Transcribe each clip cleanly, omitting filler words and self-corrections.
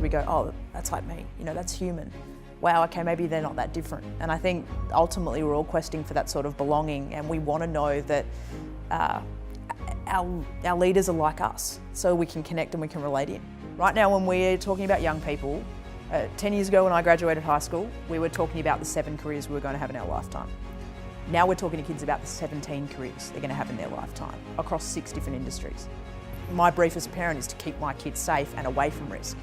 we go, oh, that's like me, you know, that's human. Wow, okay, maybe they're not that different. And I think ultimately we're all questing for that sort of belonging, and we want to know that our leaders are like us, so we can connect and we can relate in. Right now, when we're talking about young people, 10 years ago when I graduated high school, we were talking about the 7 careers we were going to have in our lifetime. Now we're talking to kids about the 17 careers they're going to have in their lifetime across 6 different industries. My brief as a parent is to keep my kids safe and away from risk.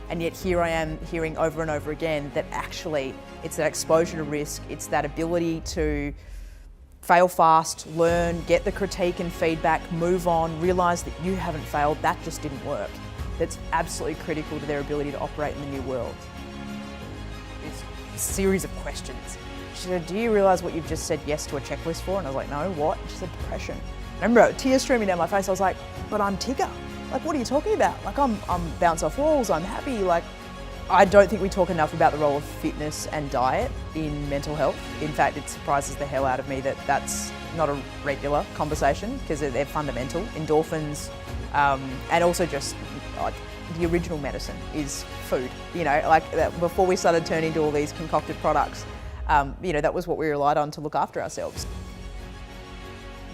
And yet here I am hearing over and over again that actually it's that exposure to risk, it's that ability to fail fast, learn, get the critique and feedback, move on, realise that you haven't failed, that just didn't work. That's absolutely critical to their ability to operate in the new world. It's a series of questions. She said, do you realise what you've just said yes to a checklist for? And I was like, no, what? She said, depression. I remember tears streaming down my face. I was like, but I'm Tigger. Like, what are you talking about? Like, I'm bounce off walls, I'm happy. Like, I don't think we talk enough about the role of fitness and diet in mental health. In fact, it surprises the hell out of me that that's not a regular conversation, because they're fundamental. Endorphins, and also just like the original medicine is food. You know, like before we started turning to all these concocted products, you know, that was what we relied on to look after ourselves.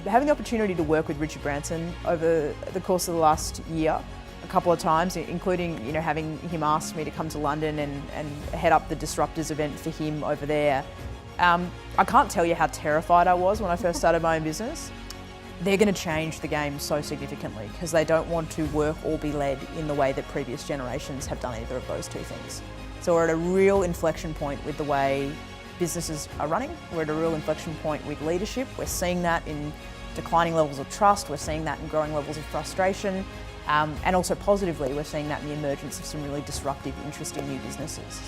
Having the opportunity to work with Richard Ransom over the course of the last year, a couple of times, including, you know, having him ask me to come to London and head up the Disruptors event for him over there. I can't tell you how terrified I was when I first started my own business. They're going to change the game so significantly because they don't want to work or be led in the way that previous generations have done either of those two things. So we're at a real inflection point with the way businesses are running. We're at a real inflection point with leadership. We're seeing that in declining levels of trust. We're seeing that in growing levels of frustration. And also positively, we're seeing that in the emergence of some really disruptive, interesting new businesses.